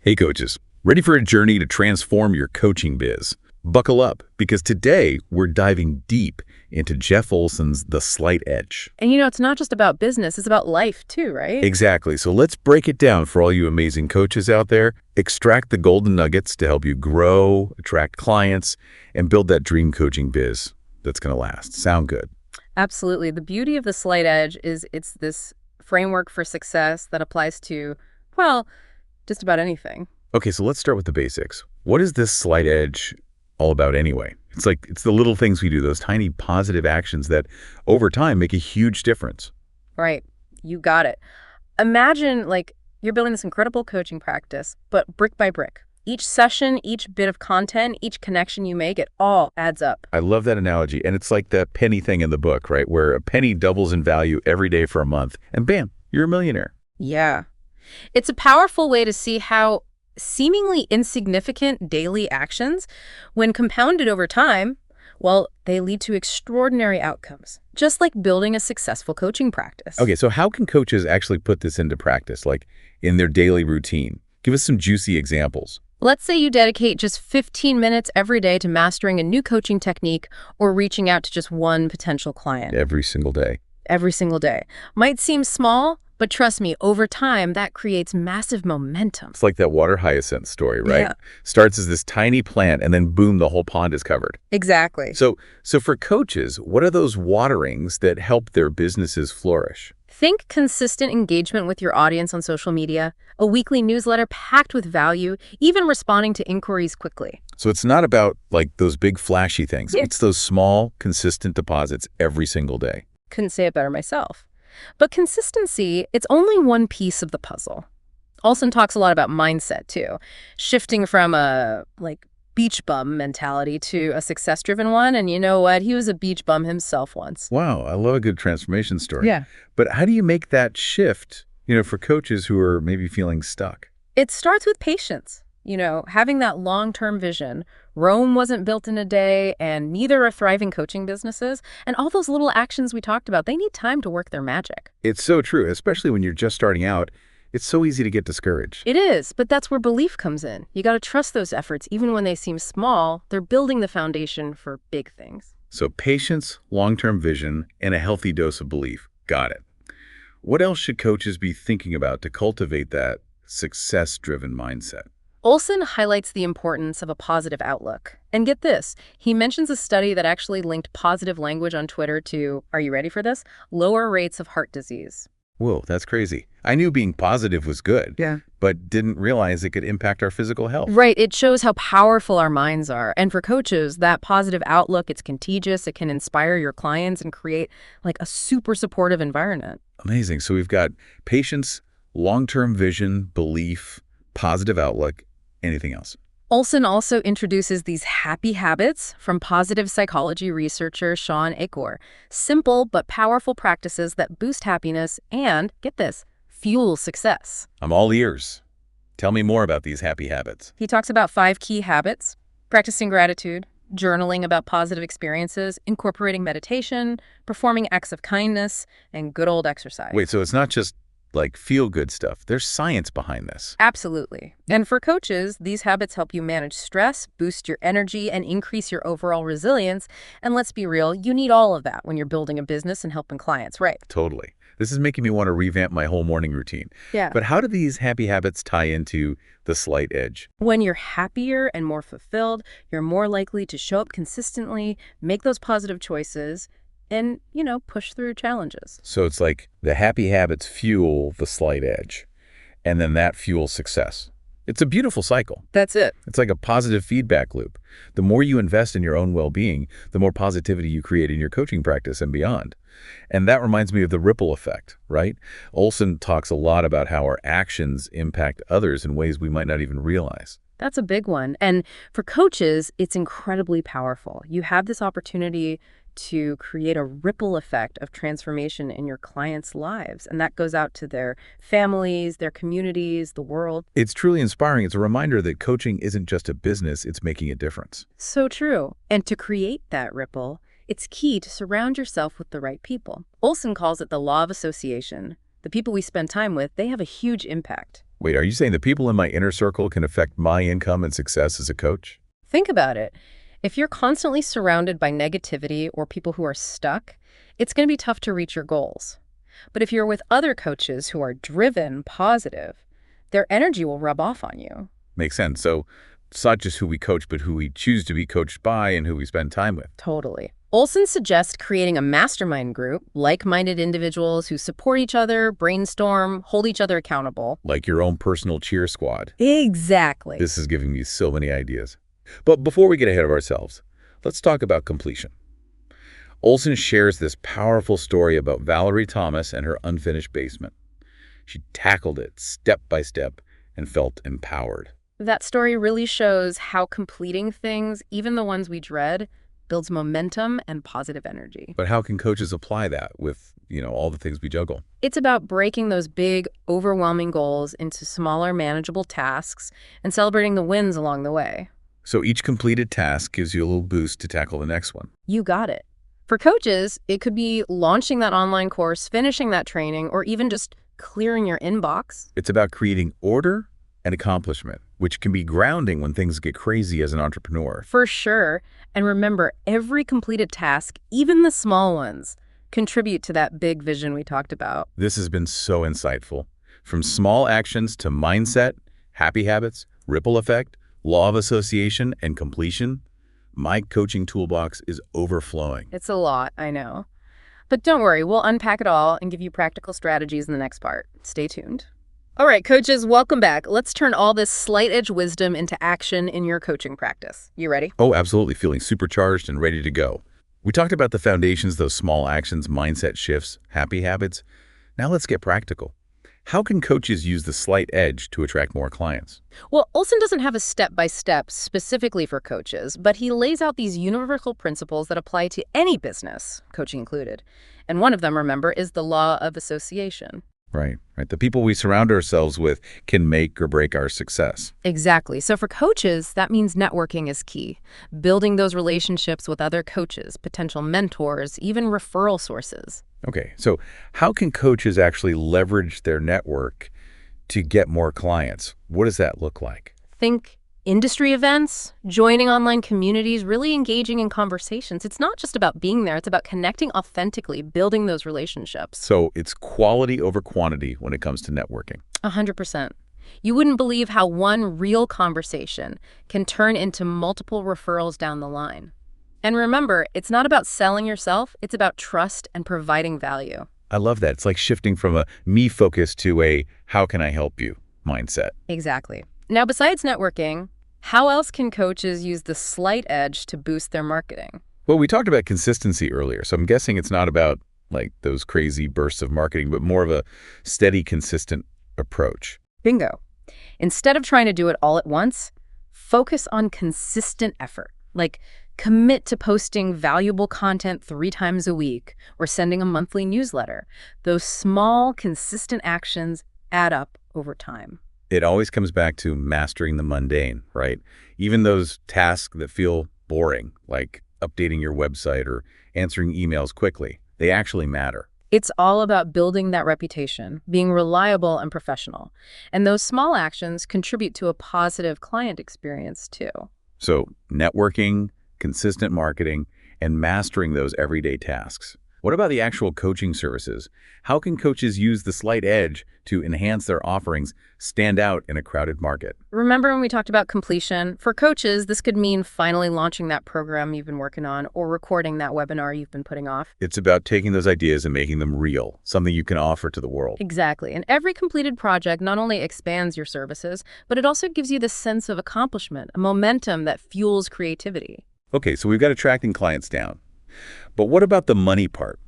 Hey coaches, ready for a journey to transform your coaching biz? Buckle up, because today we're diving deep into Jeff Olson's The Slight Edge. And it's not just about business, it's about life too, right? Exactly, so let's break it down for all you amazing coaches out there. Extract the golden nuggets to help you grow, attract clients, and build that dream coaching biz that's going to last. Sound good? Absolutely. The beauty of The Slight Edge is it's this framework for success that applies to, well, just about anything. Okay, so let's start with the basics. What is this slight edge all about anyway? It's the little things we do, those tiny positive actions that over time make a huge difference. Right. You got it. Imagine you're building this incredible coaching practice, but brick by brick. Each session, each bit of content, each connection you make, it all adds up. I love that analogy. And it's like that penny thing in the book, right? Where a penny doubles in value every day for a month and bam, you're a millionaire. Yeah. It's a powerful way to see how seemingly insignificant daily actions, when compounded over time, well, they lead to extraordinary outcomes, just like building a successful coaching practice. Okay, so how can coaches actually put this into practice, like in their daily routine? Give us some juicy examples. Let's say you dedicate just 15 minutes every day to mastering a new coaching technique or reaching out to just one potential client. Every single day. Every single day. Might seem small, but trust me, over time, that creates massive momentum. It's like that water hyacinth story, right? Yeah. Starts as this tiny plant and then boom, the whole pond is covered. Exactly. So for coaches, what are those waterings that help their businesses flourish? Think consistent engagement with your audience on social media, a weekly newsletter packed with value, even responding to inquiries quickly. So it's not about those big flashy things. Yeah. It's those small, consistent deposits every single day. Couldn't say it better myself. But consistency, it's only one piece of the puzzle. Olson talks a lot about mindset, too. Shifting from a, beach bum mentality to a success-driven one. And you know what? He was a beach bum himself once. Wow, I love a good transformation story. Yeah. But how do you make that shift, for coaches who are maybe feeling stuck? It starts with patience. Having that long-term vision. Rome wasn't built in a day, and neither are thriving coaching businesses. And all those little actions we talked about, they need time to work their magic. It's so true, especially when you're just starting out. It's so easy to get discouraged. It is, but that's where belief comes in. You got to trust those efforts. Even when they seem small, they're building the foundation for big things. So patience, long-term vision, and a healthy dose of belief. Got it. What else should coaches be thinking about to cultivate that success-driven mindset? Olson highlights the importance of a positive outlook. And get this, he mentions a study that actually linked positive language on Twitter to, are you ready for this? Lower rates of heart disease. Whoa, that's crazy. I knew being positive was good, but didn't realize it could impact our physical health. Right, it shows how powerful our minds are. And for coaches, that positive outlook, it's contagious. It can inspire your clients and create a super supportive environment. Amazing. So we've got patience, long-term vision, belief, positive outlook. Anything else? Olson also introduces these happy habits from positive psychology researcher Sean Achor. Simple but powerful practices that boost happiness and, get this, fuel success. I'm all ears. Tell me more about these happy habits. He talks about 5 key habits: practicing gratitude, journaling about positive experiences, incorporating meditation, performing acts of kindness, and good old exercise. Wait, so it's not just feel-good stuff. There's science behind this. Absolutely. And for coaches, these habits help you manage stress, boost your energy, and increase your overall resilience. And let's be real, you need all of that when you're building a business and helping clients, right? Totally. This is making me want to revamp my whole morning routine. Yeah. But how do these happy habits tie into the slight edge? When you're happier and more fulfilled, you're more likely to show up consistently, make those positive choices, and, push through challenges. So it's like the happy habits fuel the slight edge, and then that fuels success. It's a beautiful cycle. That's it. It's like a positive feedback loop. The more you invest in your own well-being, the more positivity you create in your coaching practice and beyond. And that reminds me of the ripple effect, right? Olson talks a lot about how our actions impact others in ways we might not even realize. That's a big one. And for coaches, it's incredibly powerful. You have this opportunity to create a ripple effect of transformation in your clients' lives. And that goes out to their families, their communities, the world. It's truly inspiring. It's a reminder that coaching isn't just a business, it's making a difference. So true. And to create that ripple, it's key to surround yourself with the right people. Olson calls it the law of association. The people we spend time with, they have a huge impact. Wait, are you saying the people in my inner circle can affect my income and success as a coach? Think about it. If you're constantly surrounded by negativity or people who are stuck, it's going to be tough to reach your goals. But if you're with other coaches who are driven, positive, their energy will rub off on you. Makes sense. So it's not just who we coach, but who we choose to be coached by and who we spend time with. Totally. Olson suggests creating a mastermind group, like-minded individuals who support each other, brainstorm, hold each other accountable. Like your own personal cheer squad. Exactly. This is giving me so many ideas. But before we get ahead of ourselves, let's talk about completion. Olson shares this powerful story about Valerie Thomas and her unfinished basement. She tackled it step by step and felt empowered. That story really shows how completing things, even the ones we dread, builds momentum and positive energy. But how can coaches apply that with, all the things we juggle? It's about breaking those big, overwhelming goals into smaller, manageable tasks and celebrating the wins along the way. So each completed task gives you a little boost to tackle the next one. You got it. For coaches, it could be launching that online course, finishing that training, or even just clearing your inbox. It's about creating order and accomplishment, which can be grounding when things get crazy as an entrepreneur. For sure. And remember, every completed task, even the small ones, contribute to that big vision we talked about. This has been so insightful. From small actions to mindset, happy habits, ripple effect, law of association, and completion, my coaching toolbox is overflowing. It's a lot, I know. But don't worry, we'll unpack it all and give you practical strategies in the next part. Stay tuned. All right, coaches, welcome back. Let's turn all this slight edge wisdom into action in your coaching practice. You ready? Oh, absolutely. Feeling supercharged and ready to go. We talked about the foundations, those small actions, mindset shifts, happy habits. Now let's get practical. How can coaches use the slight edge to attract more clients? Well, Olson doesn't have a step-by-step specifically for coaches, but he lays out these universal principles that apply to any business, coaching included. And one of them, remember, is the law of association. Right. The people we surround ourselves with can make or break our success. Exactly. So for coaches, that means networking is key. Building those relationships with other coaches, potential mentors, even referral sources. Okay, so how can coaches actually leverage their network to get more clients? What does that look like? Think industry events, joining online communities, really engaging in conversations. It's not just about being there. It's about connecting authentically, building those relationships. So it's quality over quantity when it comes to networking. 100%. You wouldn't believe how one real conversation can turn into multiple referrals down the line. And remember, it's not about selling yourself. It's about trust and providing value. I love that. It's like shifting from a me focus to a how can I help you mindset. Exactly. Now, besides networking, how else can coaches use the slight edge to boost their marketing? Well, we talked about consistency earlier, so I'm guessing it's not about like those crazy bursts of marketing, but more of a steady, consistent approach. Bingo. Instead of trying to do it all at once, focus on consistent effort. Like, commit to posting valuable content 3 times a week or sending a monthly newsletter. Those small, consistent actions add up over time. It always comes back to mastering the mundane, right? Even those tasks that feel boring, like updating your website or answering emails quickly, they actually matter. It's all about building that reputation, being reliable and professional. And those small actions contribute to a positive client experience, too. So networking, consistent marketing, and mastering those everyday tasks. What about the actual coaching services? How can coaches use the slight edge to enhance their offerings, stand out in a crowded market? Remember when we talked about completion? For coaches, this could mean finally launching that program you've been working on or recording that webinar you've been putting off. It's about taking those ideas and making them real, something you can offer to the world. Exactly. And every completed project not only expands your services, but it also gives you this sense of accomplishment, a momentum that fuels creativity. Okay, so we've got attracting clients down. But what about the money part?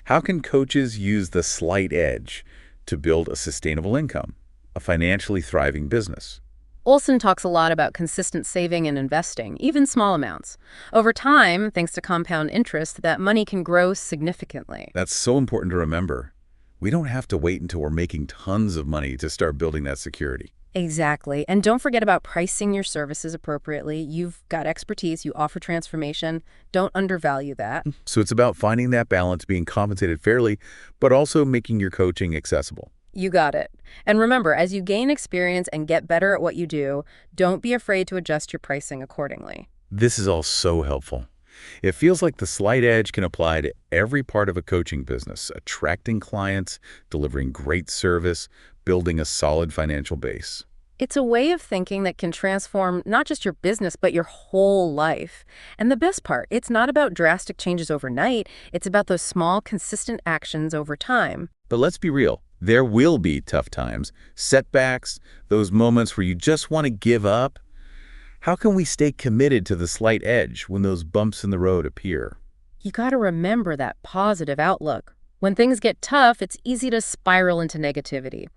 How can coaches use the slight edge to build a sustainable income, a financially thriving business? Olson talks a lot about consistent saving and investing, even small amounts. Over time, thanks to compound interest, that money can grow significantly. That's so important to remember. We don't have to wait until we're making tons of money to start building that security. Exactly. And don't forget about pricing your services appropriately. You've got expertise, you offer transformation. Don't undervalue that. So it's about finding that balance, being compensated fairly, but also making your coaching accessible. You got it. And remember, as you gain experience and get better at what you do, don't be afraid to adjust your pricing accordingly. This is all so helpful. It feels like the slight edge can apply to every part of a coaching business, attracting clients, delivering great service, building a solid financial base. It's a way of thinking that can transform not just your business, but your whole life. And the best part, it's not about drastic changes overnight. It's about those small, consistent actions over time. But let's be real. There will be tough times, setbacks, those moments where you just want to give up. How can we stay committed to the slight edge when those bumps in the road appear? You got to remember that positive outlook. When things get tough, it's easy to spiral into negativity.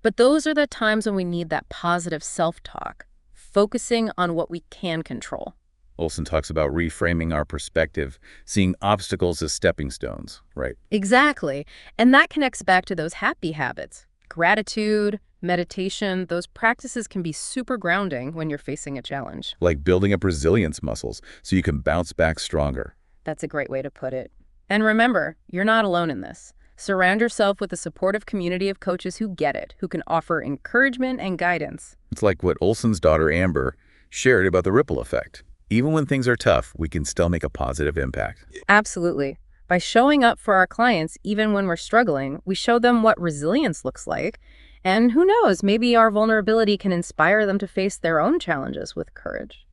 But those are the times when we need that positive self-talk, focusing on what we can control. Olson talks about reframing our perspective, seeing obstacles as stepping stones, right? Exactly. And that connects back to those happy habits. Gratitude, meditation, those practices can be super grounding when you're facing a challenge. Like building up resilience muscles so you can bounce back stronger. That's a great way to put it. And remember, you're not alone in this. Surround yourself with a supportive community of coaches who get it, who can offer encouragement and guidance. It's like what Olson's daughter Amber shared about the ripple effect. Even when things are tough, we can still make a positive impact. Absolutely. By showing up for our clients, even when we're struggling, we show them what resilience looks like. And who knows, maybe our vulnerability can inspire them to face their own challenges with courage.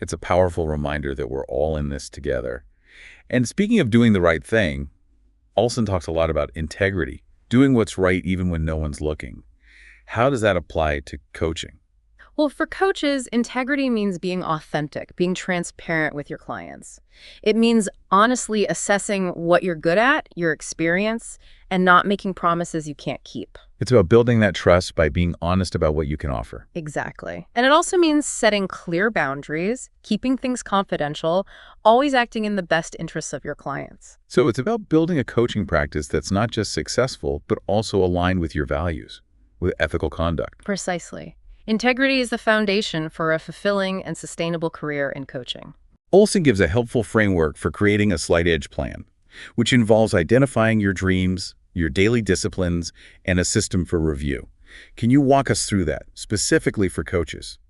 It's a powerful reminder that we're all in this together. And speaking of doing the right thing, Olson talks a lot about integrity, doing what's right even when no one's looking. How does that apply to coaching? Well, for coaches, integrity means being authentic, being transparent with your clients. It means honestly assessing what you're good at, your experience, and not making promises you can't keep. It's about building that trust by being honest about what you can offer. Exactly. And it also means setting clear boundaries, keeping things confidential, always acting in the best interests of your clients. So it's about building a coaching practice that's not just successful, but also aligned with your values, with ethical conduct. Precisely. Integrity is the foundation for a fulfilling and sustainable career in coaching. Olson gives a helpful framework for creating a slight edge plan, which involves identifying your dreams, your daily disciplines, and a system for review. Can you walk us through that, specifically for coaches?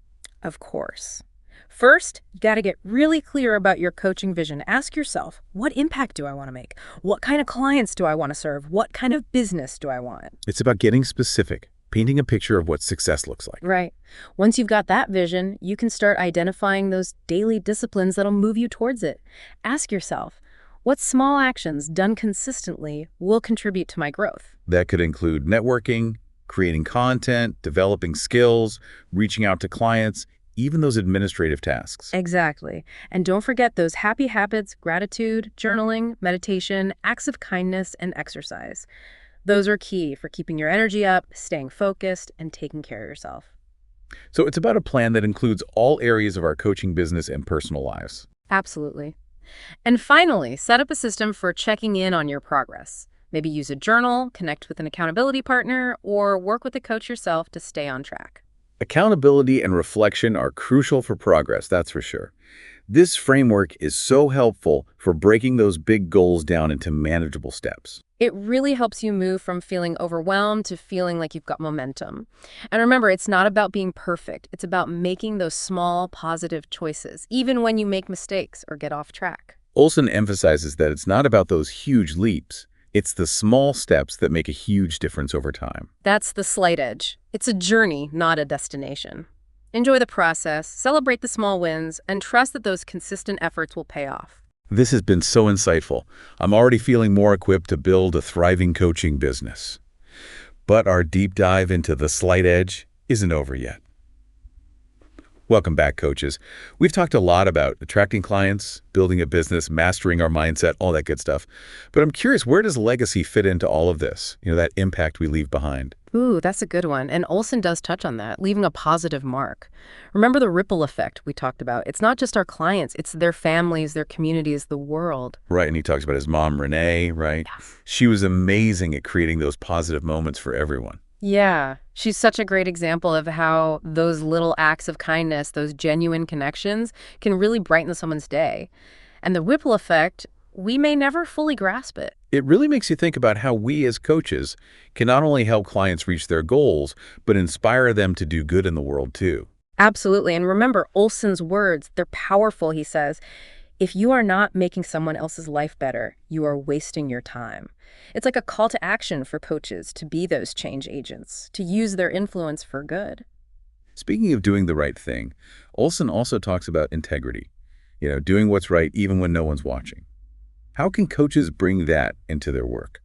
Of course. First, you got to get really clear about your coaching vision. Ask yourself, what impact do I want to make? What kind of clients do I want to serve? What kind of business do I want? It's about getting specific, painting a picture of what success looks like. Right. Once you've got that vision, you can start identifying those daily disciplines that'll move you towards it. Ask yourself, what small actions done consistently will contribute to my growth? That could include networking, creating content, developing skills, reaching out to clients, even those administrative tasks. Exactly. And don't forget those happy habits, gratitude, journaling, meditation, acts of kindness, and exercise. Those are key for keeping your energy up, staying focused, and taking care of yourself. So it's about a plan that includes all areas of our coaching business and personal lives. Absolutely. And finally, set up a system for checking in on your progress. Maybe use a journal, connect with an accountability partner, or work with a coach yourself to stay on track. Accountability and reflection are crucial for progress, that's for sure. This framework is so helpful for breaking those big goals down into manageable steps. It really helps you move from feeling overwhelmed to feeling like you've got momentum. And remember, it's not about being perfect. It's about making those small, positive choices, even when you make mistakes or get off track. Olson emphasizes that it's not about those huge leaps. It's the small steps that make a huge difference over time. That's the slight edge. It's a journey, not a destination. Enjoy the process, celebrate the small wins, and trust that those consistent efforts will pay off. This has been so insightful. I'm already feeling more equipped to build a thriving coaching business. But our deep dive into the slight edge isn't over yet. Welcome back, coaches. We've talked a lot about attracting clients, building a business, mastering our mindset, all that good stuff. But I'm curious, where does legacy fit into all of this? That impact we leave behind. Ooh, that's a good one. And Olson does touch on that, leaving a positive mark. Remember the ripple effect we talked about. It's not just our clients, it's their families, their communities, the world. Right, and he talks about his mom, Renee, right? Yes. She was amazing at creating those positive moments for everyone. Yeah, she's such a great example of how those little acts of kindness, those genuine connections, can really brighten someone's day. And the ripple effect, we may never fully grasp it. It really makes you think about how we as coaches can not only help clients reach their goals, but inspire them to do good in the world too. Absolutely. And remember Olson's words, they're powerful, he says. If you are not making someone else's life better, you are wasting your time. It's like a call to action for coaches to be those change agents, to use their influence for good. Speaking of doing the right thing, Olson also talks about integrity, doing what's right even when no one's watching. How can coaches bring that into their work?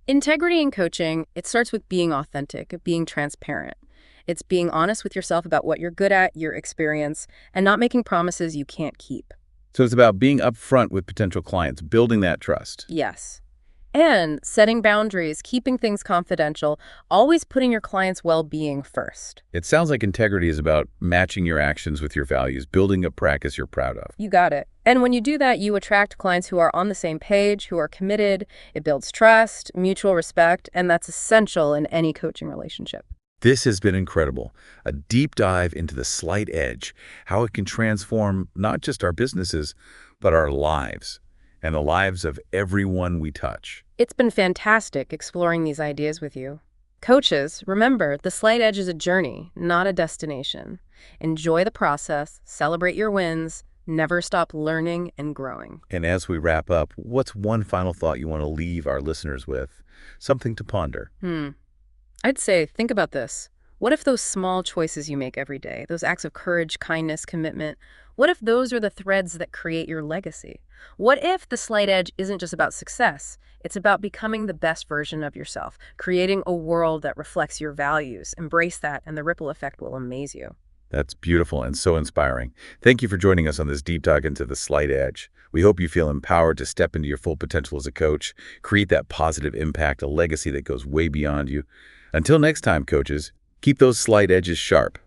Integrity in coaching, it starts with being authentic, being transparent. It's being honest with yourself about what you're good at, your experience, and not making promises you can't keep. So it's about being upfront with potential clients, building that trust. Yes. And setting boundaries, keeping things confidential, always putting your client's well-being first. It sounds like integrity is about matching your actions with your values, building a practice you're proud of. You got it. And when you do that, you attract clients who are on the same page, who are committed. It builds trust, mutual respect, and that's essential in any coaching relationship. This has been incredible. A deep dive into the slight edge, how it can transform not just our businesses, but our lives and the lives of everyone we touch. It's been fantastic exploring these ideas with you. Coaches, remember, the slight edge is a journey, not a destination. Enjoy the process, celebrate your wins, never stop learning and growing. And as we wrap up, what's one final thought you want to leave our listeners with? Something to ponder. I'd say, think about this. What if those small choices you make every day, those acts of courage, kindness, commitment, what if those are the threads that create your legacy? What if the slight edge isn't just about success? It's about becoming the best version of yourself, creating a world that reflects your values. Embrace that, and the ripple effect will amaze you. That's beautiful and so inspiring. Thank you for joining us on this deep dive into the slight edge. We hope you feel empowered to step into your full potential as a coach, create that positive impact, a legacy that goes way beyond you. Until next time, coaches, keep those slight edges sharp.